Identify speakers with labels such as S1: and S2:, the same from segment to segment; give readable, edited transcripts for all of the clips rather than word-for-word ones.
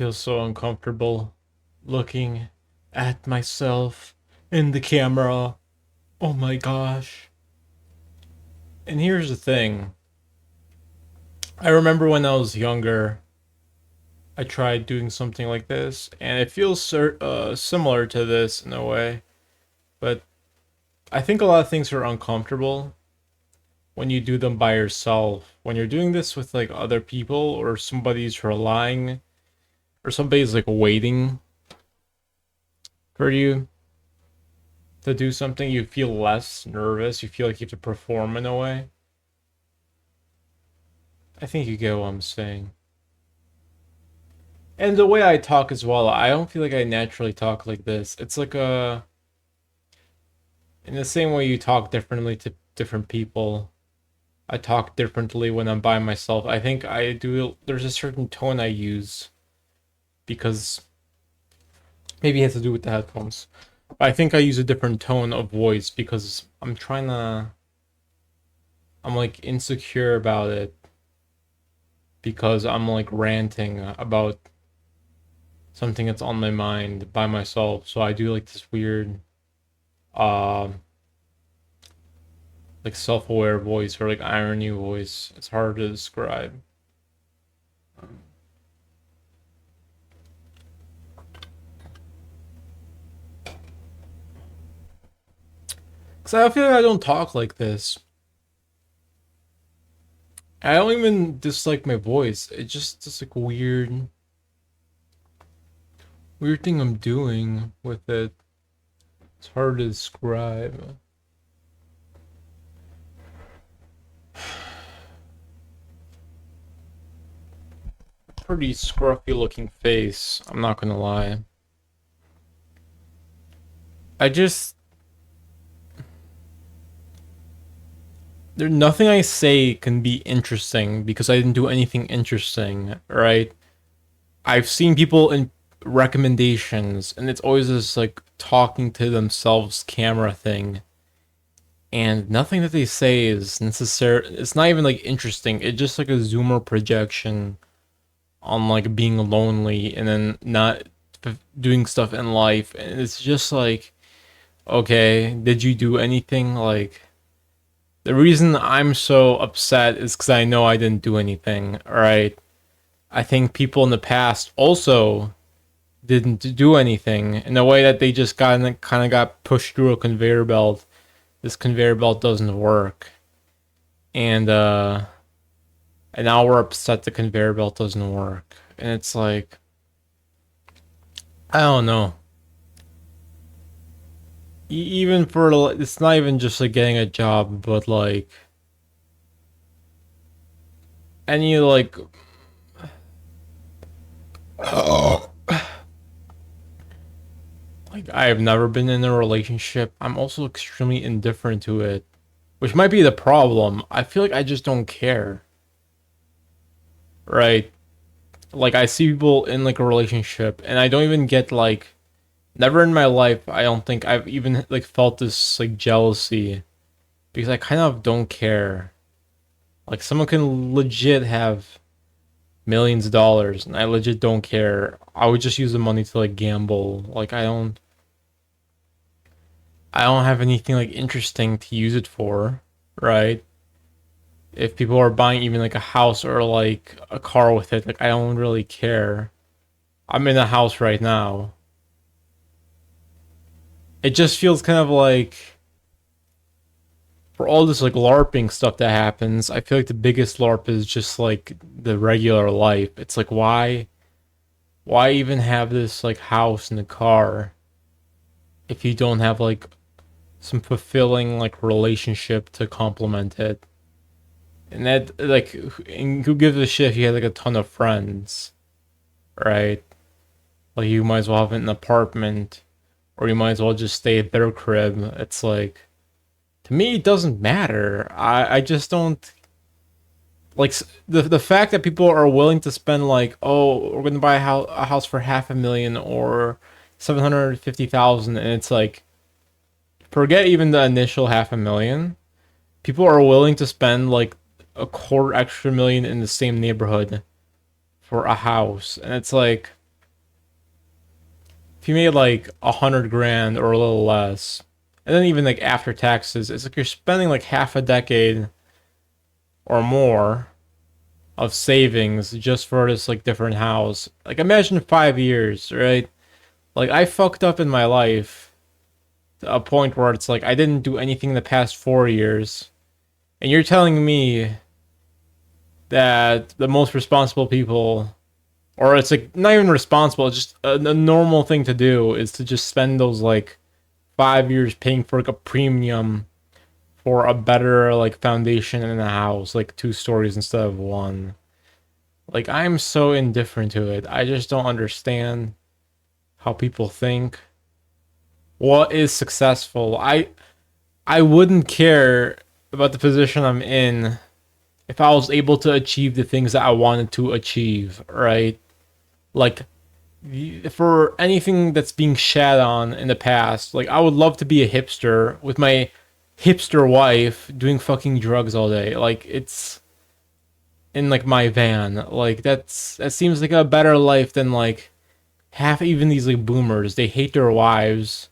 S1: feel so uncomfortable looking at myself in the camera. Oh my gosh. And here's the thing. I remember when I was younger, I tried doing something like this, and it feels similar to this in a way. But I think a lot of things are uncomfortable when you do them by yourself. When you're doing this with like other people or somebody's relying or somebody's like waiting for you to do something, you feel less nervous. You feel like you have to perform in a way. I think you get what I'm saying. And the way I talk as well, I don't feel like I naturally talk like this. It's like in the same way you talk differently to different people, I talk differently when I'm by myself. I think I do, there's a certain tone I use because maybe it has to do with the headphones. I think I use a different tone of voice because I'm like insecure about it because I'm like ranting about something that's on my mind by myself. So I do like this weird, um, like self-aware voice or like irony voice. It's hard to describe. Cause I feel like I don't talk like this. I don't even dislike my voice. It's just like weird thing I'm doing with it. It's hard to describe. Pretty scruffy looking face. I'm not gonna lie. I just there's nothing I say can be interesting because I didn't do anything interesting, right? I've seen people in recommendations and it's always this like talking to themselves camera thing. And nothing that they say is necessary. It's not even like interesting. It's just like a zoomer projection on like being lonely and then not doing stuff in life. And it's just like, okay, did you do anything? Like, the reason I'm so upset is because I know I didn't do anything, right? I think people in the past also didn't do anything in a way that they just kind of got pushed through a conveyor belt. This conveyor belt doesn't work, and now we're upset the conveyor belt doesn't work, and it's like I don't know. Even for it's not even just like getting a job, but like any like like I have never been in a relationship. I'm also extremely indifferent to it, which might be the problem. I feel like I just don't care, right? Like I see people in like a relationship and I don't even get like never in my life I don't think I've even like felt this like jealousy because I kind of don't care. Like someone can legit have millions of dollars and I legit don't care. I would just use the money to like gamble. Like I don't have anything like interesting to use it for, right? If people are buying even like a house or like a car with it, like I don't really care. I'm in a house right now. It just feels kind of like for all this like LARPing stuff that happens, I feel like the biggest LARP is just like the regular life. It's like why even have this like house and a car if you don't have like some fulfilling like relationship to complement it? And that like and who gives a shit if you had like a ton of friends, right? Like you might as well have an apartment or you might as well just stay at their crib. It's like to me it doesn't matter. I just don't like the fact that people are willing to spend like, oh, we're gonna buy a house for 500,000 or 750,000, and it's like forget even the initial 500,000. People are willing to spend like a quarter extra million in the same neighborhood for a house, and it's like if you made like 100 grand or a little less, and then even like after taxes, it's like you're spending like half a decade or more of savings just for this like different house. Like imagine 5 years, right? Like I fucked up in my life to a point where it's like I didn't do anything in the past 4 years, and you're telling me that the most responsible people, or it's like not even responsible, it's just a normal thing to do is to just spend those like 5 years paying for like a premium for a better like foundation in a house, like 2 stories instead of one. Like I'm so indifferent to it. I just don't understand how people think. What is successful? I wouldn't care about the position I'm in if I was able to achieve the things that I wanted to achieve, right? Like for anything that's being shat on in the past, like I would love to be a hipster with my hipster wife doing fucking drugs all day. Like it's in like my van. Like that seems like a better life than like half even these like boomers. They hate their wives.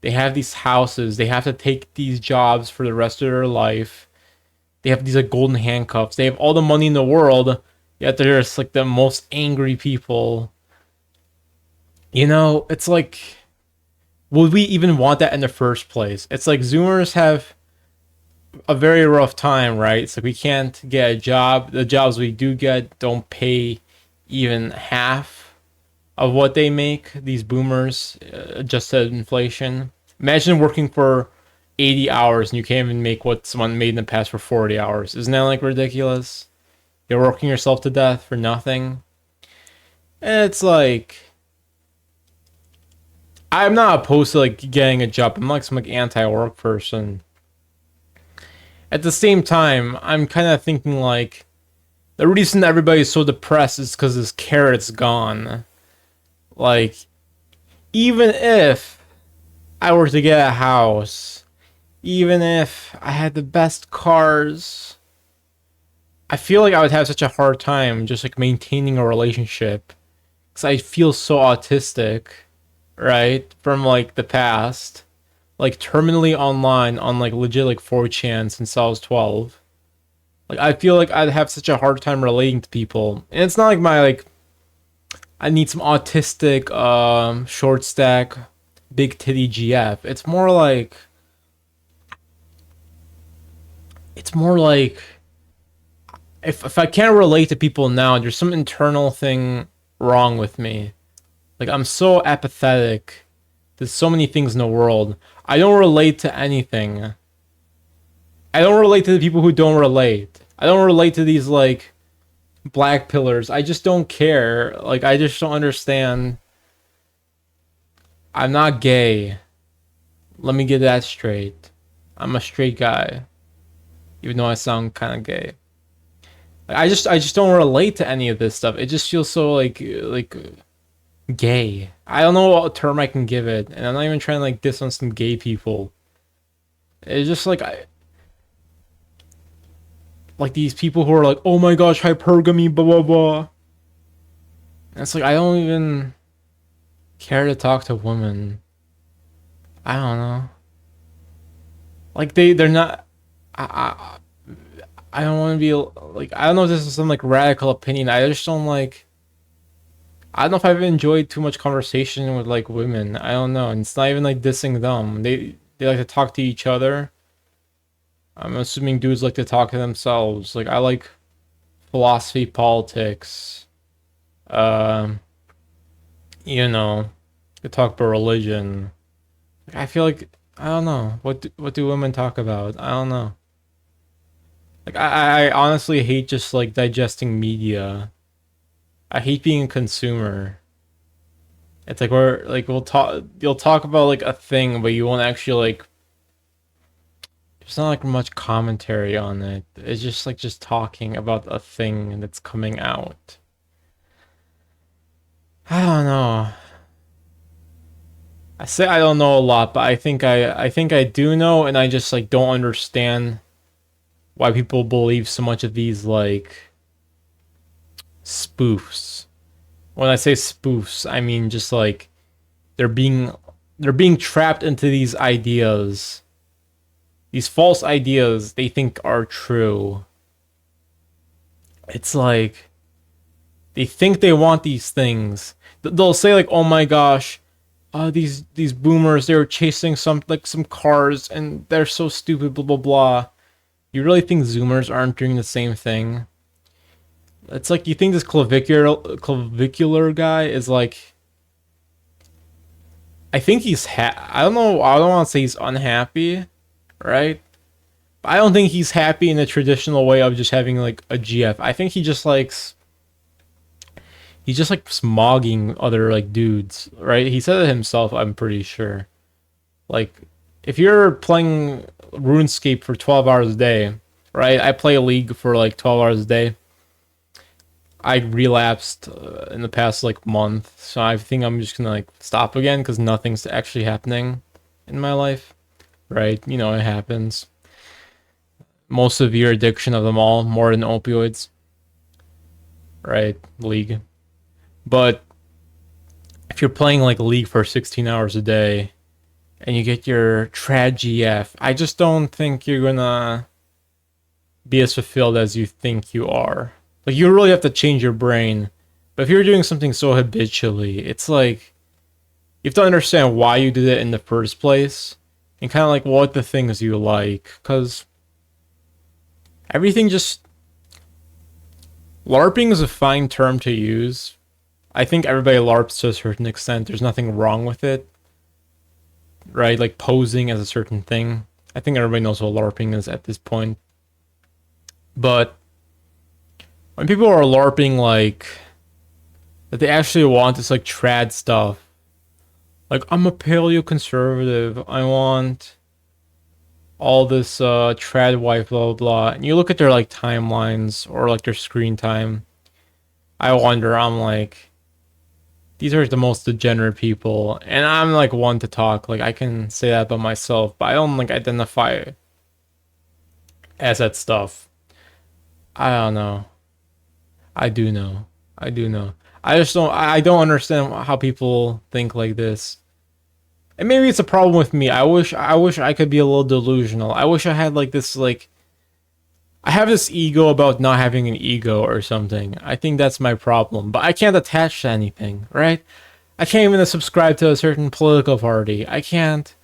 S1: They have these houses. They have to take these jobs for the rest of their life. They have these like golden handcuffs. They have all the money in the world, yet they're just like the most angry people. You know, it's like, would we even want that in the first place? It's like Zoomers have a very rough time, right? It's like we can't get a job. The jobs we do get don't pay even half of what they make. These boomers, adjusted inflation. Imagine working for 80 hours and you can't even make what someone made in the past for 40 hours. Isn't that like ridiculous? You're working yourself to death for nothing. And it's like, I'm not opposed to like getting a job. I'm like some like anti-work person. At the same time, I'm kind of thinking like the reason everybody's so depressed is because this carrot's gone. Like, even if I were to get a house, even if I had the best cars, I feel like I would have such a hard time just like maintaining a relationship because I feel so autistic, right? From like the past, like terminally online on like legit like 4chan since I was 12. Like I feel like I'd have such a hard time relating to people, and it's not like my like I need some autistic short stack big titty GF. It's more like if I can't relate to people now, there's some internal thing wrong with me. Like I'm so apathetic. There's so many things in the world. I don't relate to anything. I don't relate to the people who don't relate. I don't relate to these like black pillars. I just don't care. Like I just don't understand. I'm not gay. Let me get that straight. I'm a straight guy, even though I sound kind of gay. Like, I just don't relate to any of this stuff. It just feels so like gay. I don't know what term I can give it, and I'm not even trying to like diss on some gay people. It's just like like these people who are like, oh my gosh, hypergamy, blah blah blah. And it's like I don't even care to talk to women. I don't know. Like they're not. I I don't want to be like I don't know if this is some like radical opinion. I just don't like. I don't know if I've enjoyed too much conversation with like women. I don't know, and it's not even like dissing them. They like to talk to each other. I'm assuming dudes like to talk to themselves. Like I like philosophy, politics. Um, you know, to talk about religion. Like, I feel like I don't know what do women talk about. I don't know. Like I honestly hate just like digesting media. I hate being a consumer. It's like we're like we'll talk. You'll talk about like a thing, but you won't actually like. There's not like much commentary on it. It's just talking about a thing that's coming out. I don't know. I say I don't know a lot, but I think I do know, and I just like don't understand why people believe so much of these like spoofs. When I say spoofs, I mean just like they're being they're being trapped into these ideas, these false ideas they think are true. It's like they think they want these things. They'll say like, "Oh my gosh, these boomers, they were chasing some cars and they're so stupid, blah blah blah." You really think Zoomers aren't doing the same thing? It's like you think this clavicular guy is like, I think I don't know, I don't want to say he's unhappy, right? But I don't think he's happy in the traditional way of just having like a GF. I think he's just like smogging other like dudes, right? He said it himself, I'm pretty sure. Like, if you're playing RuneScape for 12 hours a day, right? I play a league for like 12 hours a day. I relapsed in the past like month, so I think I'm just gonna like stop again because nothing's actually happening in my life, right? You know, it happens. Most severe addiction of them all, more than opioids, right? League. But if you're playing like League for 16 hours a day and you get your trad GF, I just don't think you're gonna be as fulfilled as you think you are. Like, you really have to change your brain. But if you're doing something so habitually, it's like you have to understand why you did it in the first place and kind of like what the things you like. Because everything just. LARPing is a fine term to use. I think everybody LARPs to a certain extent. There's nothing wrong with it. Right? Like posing as a certain thing. I think everybody knows what LARPing is at this point. But when people are LARPing like that, they actually want this like trad stuff. Like, I'm a paleoconservative. I want all this trad wife, blah blah blah. And you look at their like timelines or like their screen time. I wonder, I'm like, these are the most degenerate people. And I'm like one to talk. Like, I can say that about myself, but I don't like identify as that stuff. I don't know. I do know. I do know. I don't understand how people think like this. And maybe it's a problem with me. I wish I could be a little delusional. I wish I had like this like I have this ego about not having an ego or something. I think that's my problem. But I can't attach to anything, right? I can't even subscribe to a certain political party. I can't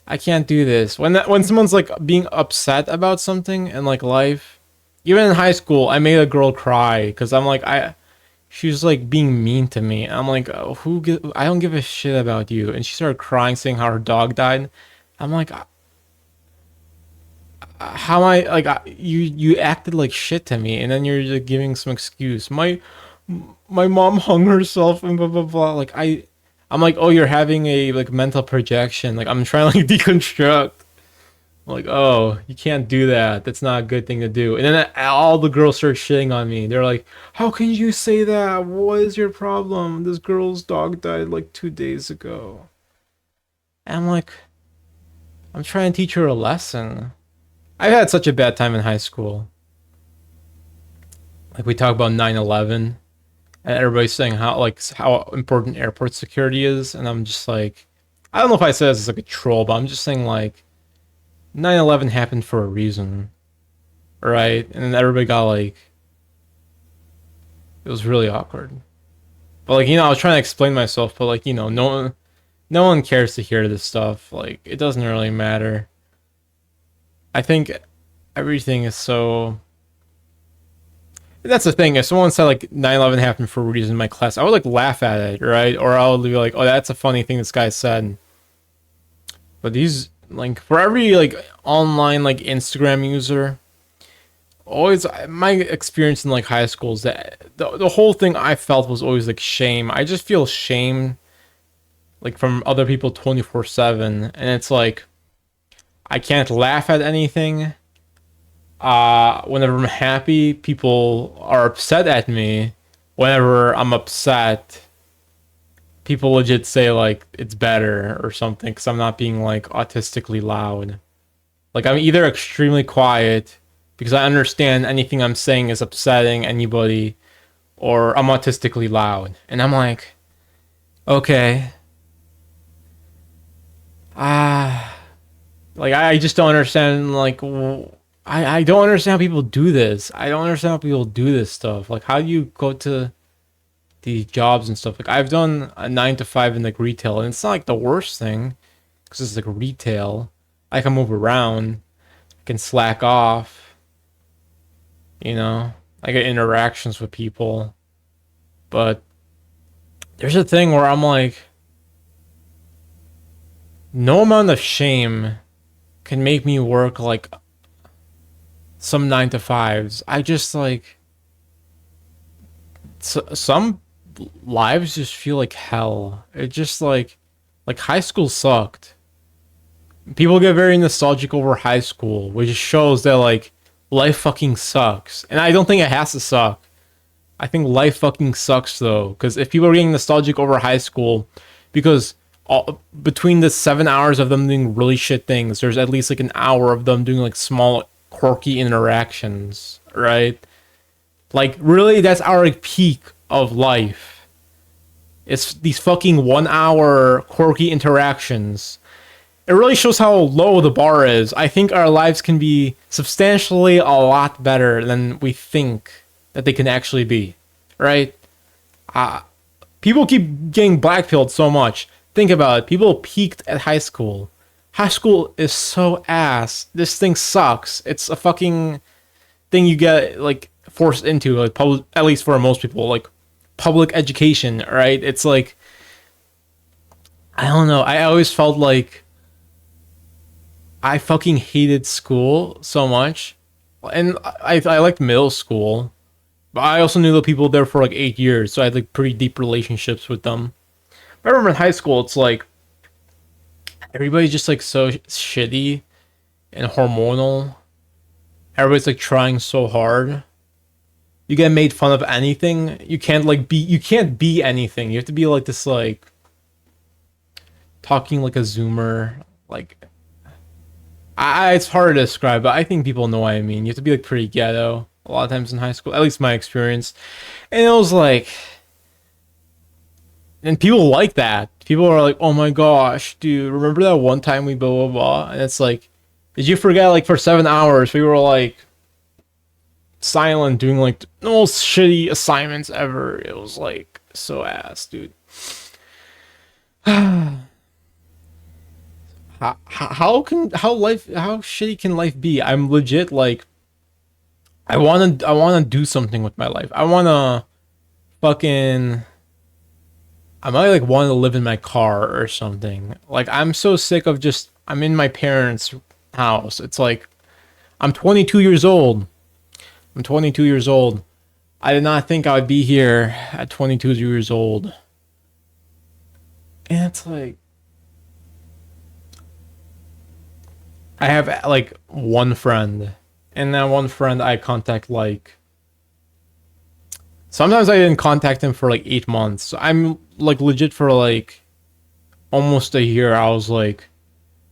S1: do this. When someone's like being upset about something in like life, even in high school, I made a girl cry because I'm like she was like being mean to me. I'm like, oh, I don't give a shit about you. And she started crying, saying how her dog died. I'm like, how am I like you acted like shit to me, and then you're like giving some excuse. My mom hung herself and blah blah blah. Like I'm like, oh, you're having a like mental projection. Like, I'm trying to like deconstruct. Like, oh, you can't do that. That's not a good thing to do. And then all the girls start shitting on me. They're like, how can you say that? What is your problem? This girl's dog died like 2 days ago. And I'm like, I'm trying to teach her a lesson. I had such a bad time in high school. Like, we talk about 9/11, and everybody's saying how important airport security is, and I'm just like, I don't know if I said this as like a troll, but I'm just saying like 9/11 happened for a reason, right? And then everybody got like, it was really awkward. But like, I was trying to explain myself, but like, no one cares to hear this stuff. Like, it doesn't really matter. I think everything is so. That's the thing. If someone said like 9/11 happened for a reason in my class, I would like laugh at it, right? Or I would be like, oh, that's a funny thing this guy said. But these, like, for every like online like Instagram user, always my experience in like high school is that the whole thing I felt was always like shame. I just feel shame like from other people 24/7, and it's like I can't laugh at anything. Whenever I'm happy, people are upset at me. Whenever I'm upset, people legit say like it's better or something because I'm not being like autistically loud. Like, I'm either extremely quiet because I understand anything I'm saying is upsetting anybody, or I'm autistically loud. And I'm like, okay, Ah, like I just don't understand. Like, I don't understand how people do this. I don't understand how people do this stuff. Like, how do you go to these jobs and stuff? Like, I've done a 9 to 5 in like retail, and it's not like the worst thing because it's like retail. I can move around, I can slack off. You know, I get interactions with people, but there's a thing where I'm like, no amount of shame can make me work like some 9 to 5s. I just like some lives just feel like hell. It just like high school sucked. People get very nostalgic over high school, which shows that like life fucking sucks. And I don't think it has to suck. I think life fucking sucks though, because if people are getting nostalgic over high school, because between the 7 hours of them doing really shit things, there's at least like an hour of them doing like small quirky interactions, right? Like really, that's our like, peak of life. It's these fucking 1 hour quirky interactions. It really shows how low the bar is. I think our lives can be substantially a lot better than we think that they can actually be, right? Uh, People keep getting blackpilled so much. Think about it. People peaked at high school. High school is so ass. This thing sucks. It's a fucking thing you get like forced into, like public, at least for most people, like public education, right? It's like I don't know. I always felt like I fucking hated school so much, and I liked middle school, but I also knew the people there for like 8 years, so I had like pretty deep relationships with them. I remember in high school, it's like everybody's just like so shitty and hormonal. Everybody's like trying so hard. You get made fun of anything. You can't be anything. You have to be like this like talking like a zoomer. Like it's hard to describe, but I think people know what I mean. You have to be like pretty ghetto a lot of times in high school, at least my experience. And it was like, and people like that. People are like, "Oh my gosh, dude, remember that one time we blah blah blah?" And it's like, did you forget? Like for 7 hours, we were like silent, doing like the most shitty assignments ever. It was like so ass, dude. How shitty can life be? I'm legit like I wanna do something with my life. I wanna fucking I might like want to live in my car or something. Like I'm so sick of just I'm in my parents' house. It's like I'm 22 years old. I'm 22 years old. I did not think I would be here at 22 years old. And it's like I have like one friend, and that one friend I contact like sometimes I didn't contact him for like 8 months. So I'm like legit for like almost a year. I was like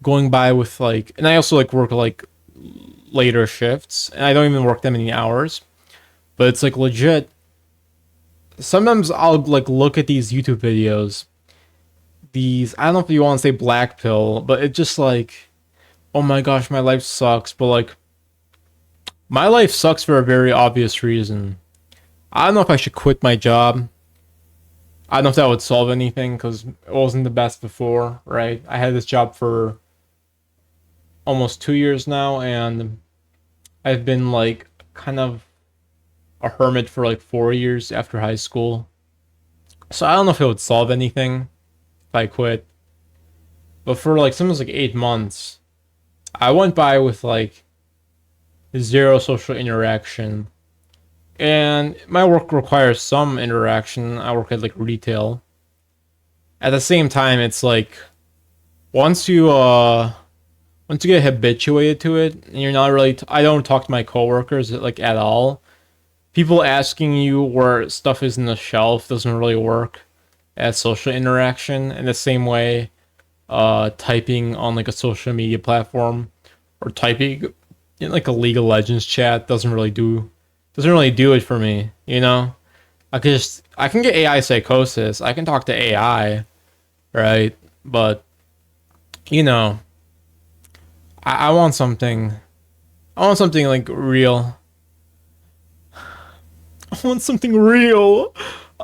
S1: going by with like, and I also like work like later shifts, and I don't even work that many hours. But it's like legit. Sometimes I'll like look at these YouTube videos. These I don't know if you want to say black pill, but it's just like, oh my gosh, my life sucks. But like, my life sucks for a very obvious reason. I don't know if I should quit my job. I don't know if that would solve anything because it wasn't the best before, right? I had this job for almost 2 years now, and I've been like kind of a hermit for like 4 years after high school. So I don't know if it would solve anything if I quit. But for like sometimes like 8 months, I went by with like zero social interaction. And my work requires some interaction. I work at like retail. At the same time, it's like once you once you get habituated to it, and you're not really I don't talk to my coworkers like at all. People asking you where stuff is in the shelf doesn't really work as social interaction in the same way typing on like a social media platform or typing in like a League of Legends chat doesn't really do it for me, you know? I can get AI psychosis. I can talk to AI, right? But you know, I want something. I want something like real. I want something real.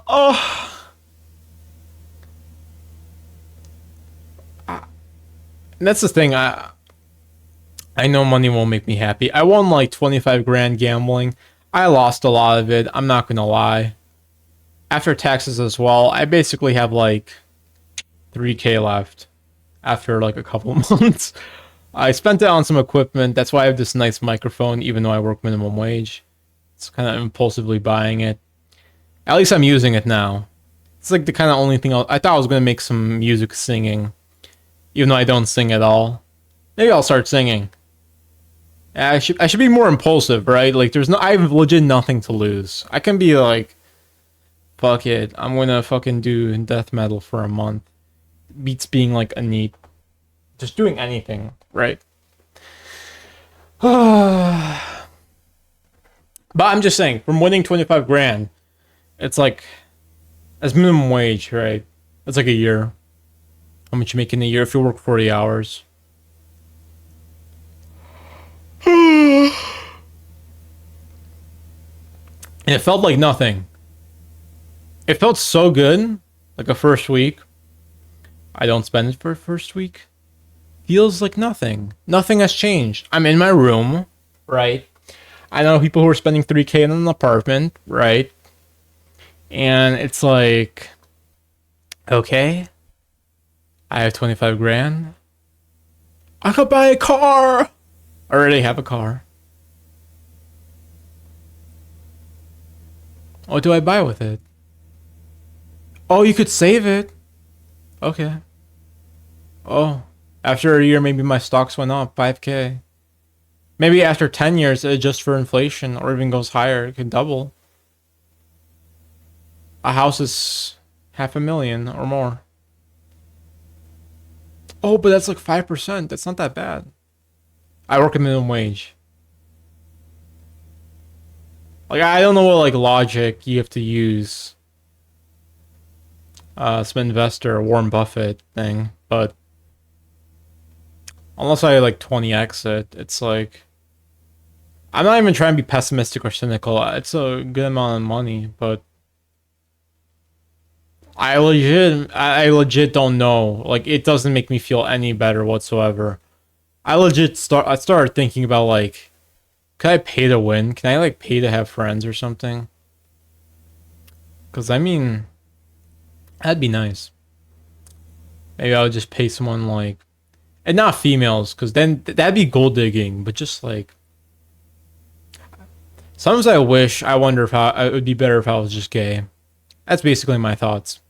S1: Oh, and that's the thing. I know money won't make me happy. I won like 25 grand gambling. I lost a lot of it. I'm not gonna lie. After taxes as well, I basically have like 3K left after like a couple months. I spent it on some equipment. That's why I have this nice microphone, even though I work minimum wage. It's kind of impulsively buying it. At least I'm using it now. It's like the kind of only thing I thought I was gonna make some music singing, even though I don't sing at all. Maybe I'll start singing. I should be more impulsive, right? Like I have legit nothing to lose. I can be like, fuck it, I'm gonna fucking do death metal for a month. Beats being like a neat, just doing anything, right? But I'm just saying, from winning 25 grand, it's like as minimum wage, right? That's like a year. How much you make in a year if you work 40 hours? And it felt like nothing. It felt so good, like a first week. I don't spend it for a first week. Feels like nothing. Nothing has changed. I'm in my room, right? I know people who are spending 3K in an apartment, right? And it's like, okay, I have 25 grand. I could buy a car. I already have a car. What do I buy with it? Oh, you could save it. Okay. Oh, after a year, maybe my stocks went up 5K. Maybe after 10 years, it adjusts for inflation or even goes higher. It could double. A house is 500,000 or more. Oh, but that's like 5%. That's not that bad. I work a minimum wage. Like, I don't know what like logic you have to use. Some investor Warren Buffett thing, but unless I like 20x it, it's like I'm not even trying to be pessimistic or cynical. It's a good amount of money, but I legit don't know. Like it doesn't make me feel any better whatsoever. I started thinking about like, can I pay to win? Can I like pay to have friends or something? Because I mean, that'd be nice. Maybe I would just pay someone like, and not females, because then that'd be gold digging. But just like, sometimes I wonder if it would be better if I was just gay. That's basically my thoughts.